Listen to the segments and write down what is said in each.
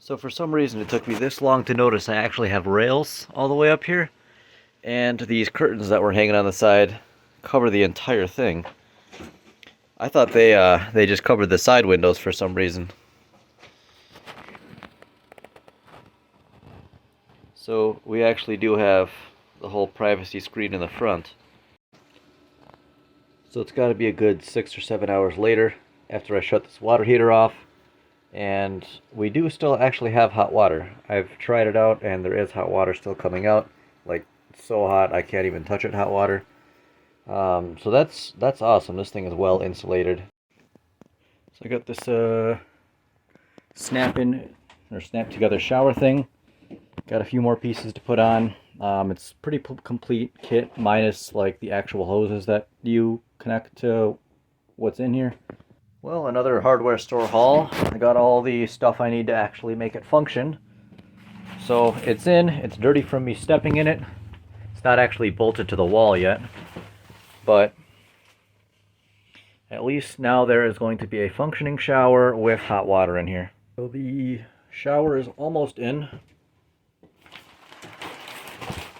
So for some reason it took me this long to notice I actually have rails all the way up here, and these curtains that were hanging on the side cover the entire thing. I thought they just covered the side windows for some reason. So we actually do have the whole privacy screen in the front. So it's got to be a good 6 or 7 hours later after I shut this water heater off. And we do still actually have hot water. I've tried it out and there is hot water still coming out. Like, so hot I can't even touch it hot water. So that's awesome. This thing is well insulated. So I got this snap together shower thing. Got a few more pieces to put on. It's pretty complete kit minus like the actual hoses that you connect to what's in here. Well, another hardware store haul. I got all the stuff I need to actually make it function. So it's in. It's dirty from me stepping in it. It's not actually bolted to the wall yet, but at least now there is going to be a functioning shower with hot water in here. So the shower is almost in.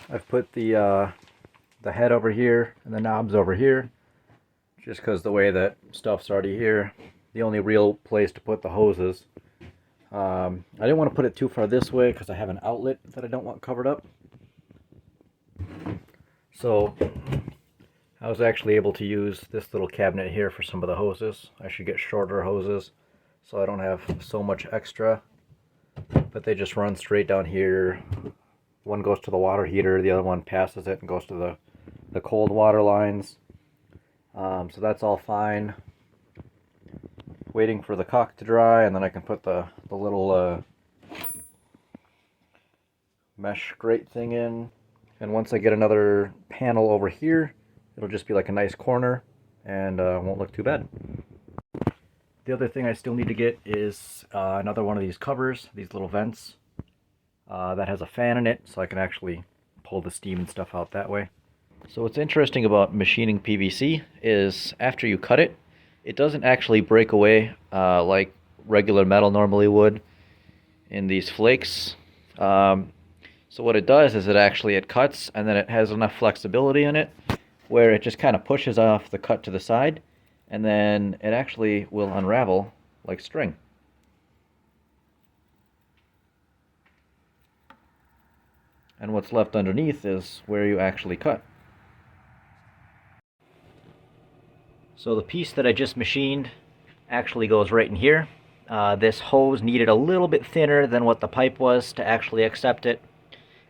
I've put the head over here and the knobs over here, just because the way that stuff's already here. The only real place to put the hoses. I didn't want to put it too far this way because I have an outlet that I don't want covered up. So I was actually able to use this little cabinet here for some of the hoses. I should get shorter hoses so I don't have so much extra. But they just run straight down here. One goes to the water heater, the other one passes it and goes to the cold water lines. So that's all fine. Waiting for the caulk to dry, and then I can put the little mesh grate thing in. And once I get another panel over here, it'll just be like a nice corner and won't look too bad. The other thing I still need to get is another one of these covers, these little vents. That has a fan in it, so I can actually pull the steam and stuff out that way. So what's interesting about machining PVC is after you cut it, it doesn't actually break away like regular metal normally would in these flakes. So what it does is it cuts, and then it has enough flexibility in it where it just kind of pushes off the cut to the side, and then it actually will unravel like string. And what's left underneath is where you actually cut. So the piece that I just machined actually goes right in here. This hose needed a little bit thinner than what the pipe was to actually accept it.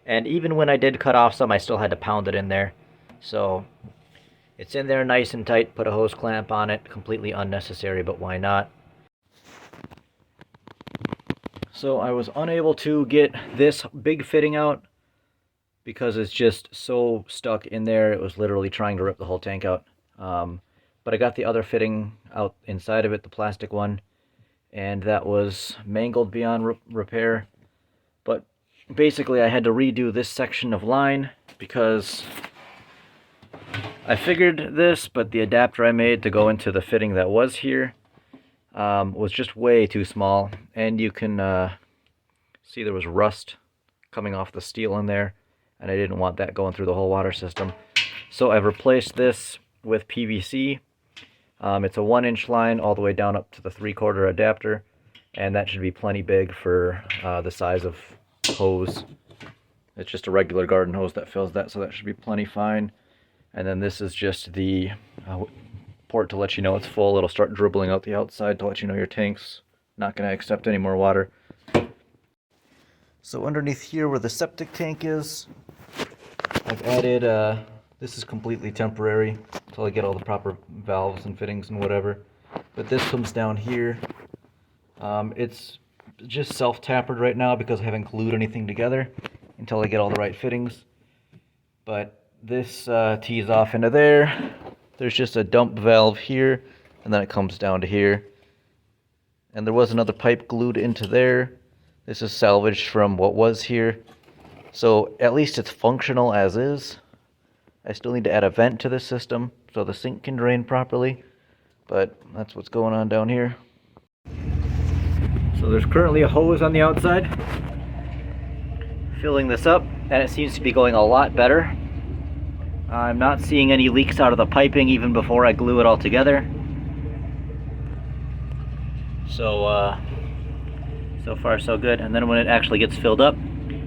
And even when I did cut off some, I still had to pound it in there. So it's in there nice and tight. Put a hose clamp on it. Completely unnecessary, but why not? So I was unable to get this big fitting out because it's just so stuck in there. It was literally trying to rip the whole tank out. But I got the other fitting out inside of it, the plastic one, and that was mangled beyond repair. But basically I had to redo this section of line because I figured this, but the adapter I made to go into the fitting that was here was just way too small. And you can see there was rust coming off the steel in there, and I didn't want that going through the whole water system. So I've replaced this with PVC. It's a 1-inch line all the way down up to the 3/4 adapter, and that should be plenty big for the size of hose. It's just a regular garden hose that fills that, so that should be plenty fine. And then this is just the port to let you know it's full. It'll start dribbling out the outside to let you know your tank's not going to accept any more water. So underneath here where the septic tank is, I've added, this is completely temporary until I get all the proper valves and fittings and whatever. But this comes down here. It's just self-tapered right now because I haven't glued anything together until I get all the right fittings. But this tees off into there. There's just a dump valve here, and then it comes down to here. And there was another pipe glued into there. This is salvaged from what was here. So at least it's functional as is. I still need to add a vent to this system so the sink can drain properly, but that's what's going on down here. So there's currently a hose on the outside filling this up, and it seems to be going a lot better. I'm not seeing any leaks out of the piping even before I glue it all together. So so far so good. And then when it actually gets filled up,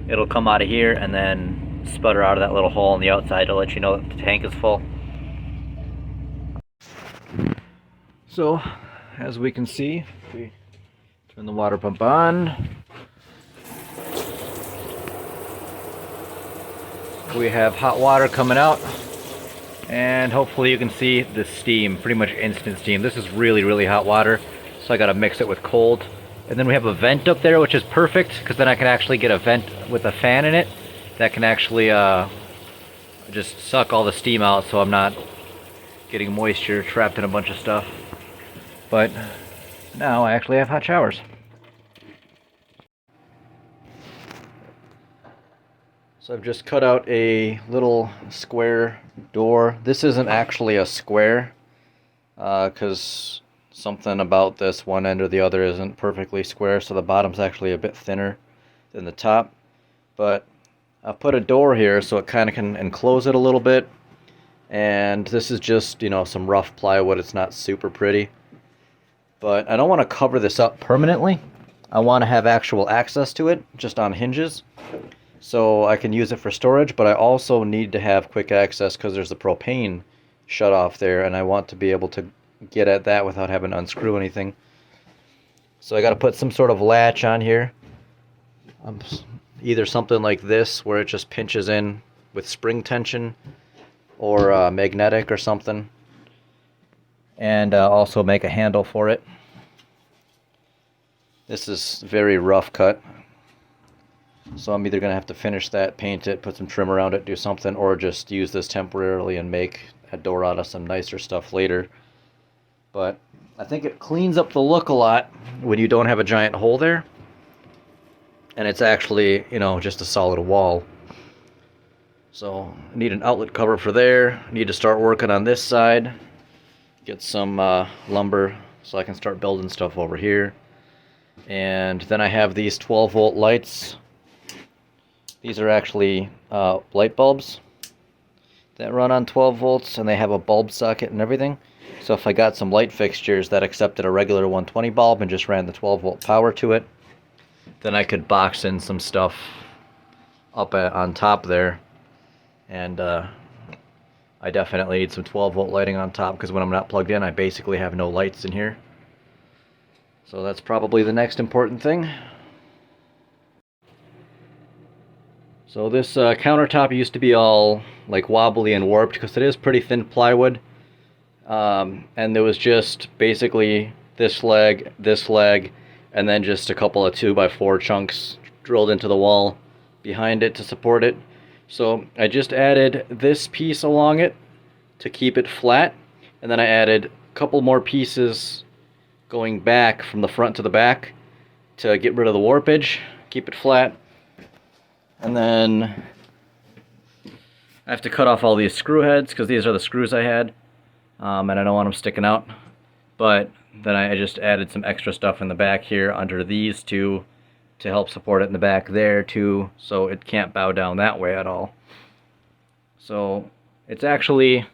it'll come out of here and then sputter out of that little hole on the outside to let you know that the tank is full. So as we can see, if we turn the water pump on, we have hot water coming out, and hopefully you can see the steam, pretty much instant steam. This is really, really hot water, so I gotta mix it with cold. And then we have a vent up there, which is perfect, because then I can actually get a vent with a fan in it that can actually just suck all the steam out, so I'm not getting moisture trapped in a bunch of stuff. But now I actually have hot showers. So I've just cut out a little square door. This isn't actually a square, because something about this one end or the other isn't perfectly square, so the bottom's actually a bit thinner than the top. But I've put a door here so it kind of can enclose it a little bit. And this is just, you know, some rough plywood. It's not super pretty. But I don't want to cover this up permanently. I want to have actual access to it, just on hinges, so I can use it for storage, but I also need to have quick access because there's a propane shut off there, and I want to be able to get at that without having to unscrew anything. So I got to put some sort of latch on here. Either something like this, where it just pinches in with spring tension, or magnetic or something. And also make a handle for it. This is very rough cut, so I'm either going to have to finish that, paint it, put some trim around it, do something, or just use this temporarily and make a door out of some nicer stuff later. But I think it cleans up the look a lot when you don't have a giant hole there, and it's actually, you know, just a solid wall. So I need an outlet cover for there. I need to start working on this side, get some lumber so I can start building stuff over here. And then I have these 12-volt lights. These are actually light bulbs that run on 12 volts, and they have a bulb socket and everything. So if I got some light fixtures that accepted a regular 120 bulb and just ran the 12-volt power to it, then I could box in some stuff up on top there. And I definitely need some 12-volt lighting on top, because when I'm not plugged in, I basically have no lights in here. So that's probably the next important thing. So this countertop used to be all like wobbly and warped because it is pretty thin plywood. And there was just basically this leg, and then just a couple of 2x4 chunks drilled into the wall behind it to support it. So I just added this piece along it to keep it flat, and then I added a couple more pieces going back from the front to the back to get rid of the warpage, keep it flat. And then I have to cut off all these screw heads because these are the screws I had, and I don't want them sticking out. But then I just added some extra stuff in the back here under these two to help support it in the back there too, so it can't bow down that way at all. So it's actually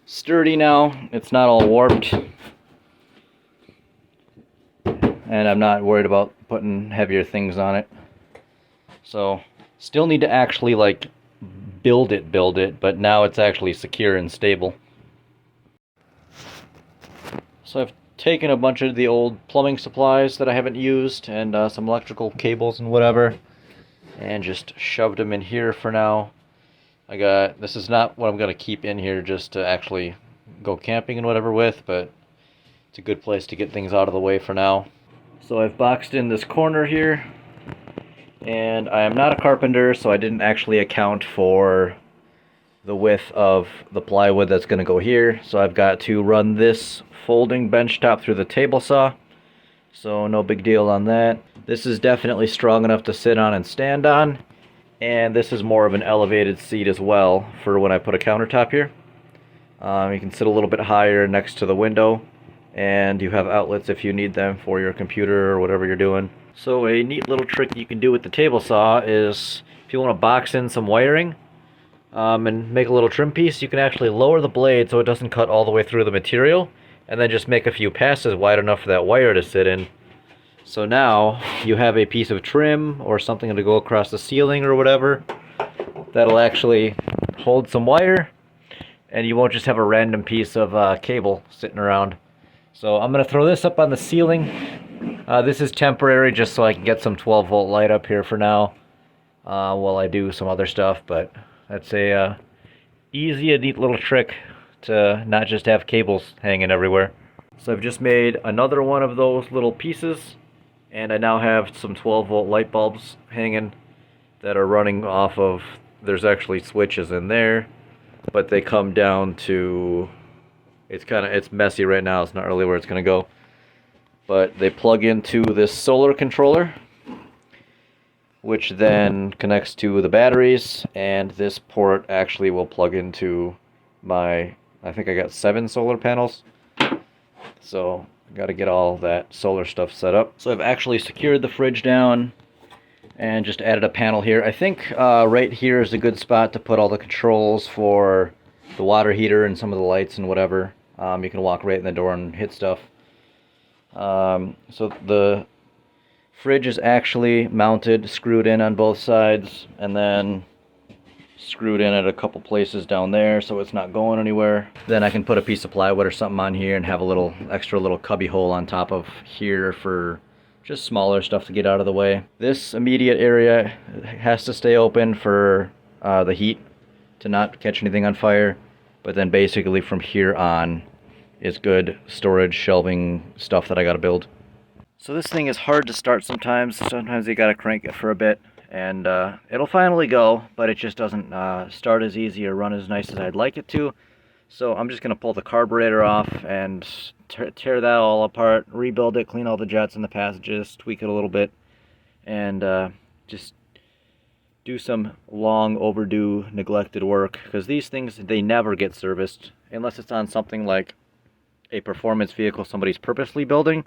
sturdy now. It's not all warped. And I'm not worried about putting heavier things on it. So still need to actually like build it, but now it's actually secure and stable. So I've taken a bunch of the old plumbing supplies that I haven't used and some electrical cables and whatever, and just shoved them in here for now. This is not what I'm going to keep in here just to actually go camping and whatever with, but it's a good place to get things out of the way for now. So I've boxed in this corner here, and I am not a carpenter, so I didn't actually account for the width of the plywood that's going to go here. So I've got to run this folding bench top through the table saw, so no big deal on that. This is definitely strong enough to sit on and stand on, and this is more of an elevated seat as well for when I put a countertop here. You can sit a little bit higher next to the window, and you have outlets if you need them for your computer or whatever you're doing. So a neat little trick you can do with the table saw is if you want to box in some wiring and make a little trim piece, you can actually lower the blade so it doesn't cut all the way through the material, and then just make a few passes wide enough for that wire to sit in. So now you have a piece of trim or something to go across the ceiling or whatever that'll actually hold some wire, and you won't just have a random piece of cable sitting around. So I'm going to throw this up on the ceiling. This is temporary just so I can get some 12-volt light up here for now while I do some other stuff, but that's a easy and neat little trick to not just have cables hanging everywhere. So I've just made another one of those little pieces, and I now have some 12-volt light bulbs hanging that are running off of, there's actually switches in there, but they come down to, it's messy right now, it's not really where it's going to go, but they plug into this solar controller, which then connects to the batteries, and this port actually will plug into my, I think I got 7 solar panels, so I got to get all that solar stuff set up. So I've actually secured the fridge down and just added a panel here. I think right here is a good spot to put all the controls for the water heater and some of the lights and whatever. You can walk right in the door and hit stuff. So the fridge is actually mounted, screwed in on both sides, and then screwed in at a couple places down there so it's not going anywhere. Then I can put a piece of plywood or something on here and have a little extra little cubby hole on top of here for just smaller stuff to get out of the way. This immediate area has to stay open for the heat to not catch anything on fire, but then basically from here on is good storage, shelving stuff that I gotta build. So this thing is hard to start sometimes. Sometimes you gotta crank it for a bit, and it'll finally go, but it just doesn't start as easy or run as nice as I'd like it to. So I'm just gonna pull the carburetor off and tear that all apart, rebuild it, clean all the jets and the passages, tweak it a little bit, and just do some long overdue neglected work, because these things, they never get serviced unless it's on something like a performance vehicle somebody's purposely building.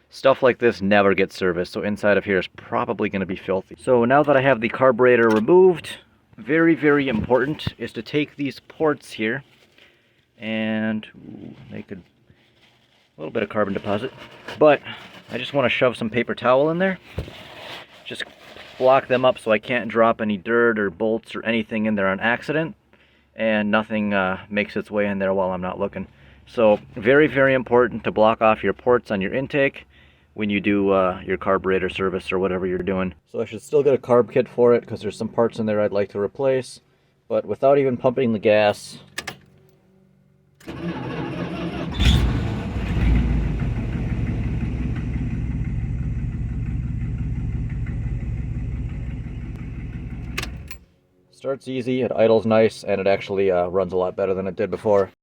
Stuff like this never gets serviced, so inside of here is probably going to be filthy. So now that I have the carburetor removed, very, very important is to take these ports here and make a little bit of carbon deposit, but I just want to shove some paper towel in there, just block them up so I can't drop any dirt or bolts or anything in there on accident, and nothing makes its way in there while I'm not looking. So very, very important to block off your ports on your intake when you do your carburetor service or whatever you're doing. So I should still get a carb kit for it because there's some parts in there I'd like to replace, but without even pumping the gas, starts easy, it idles nice, and it actually runs a lot better than it did before.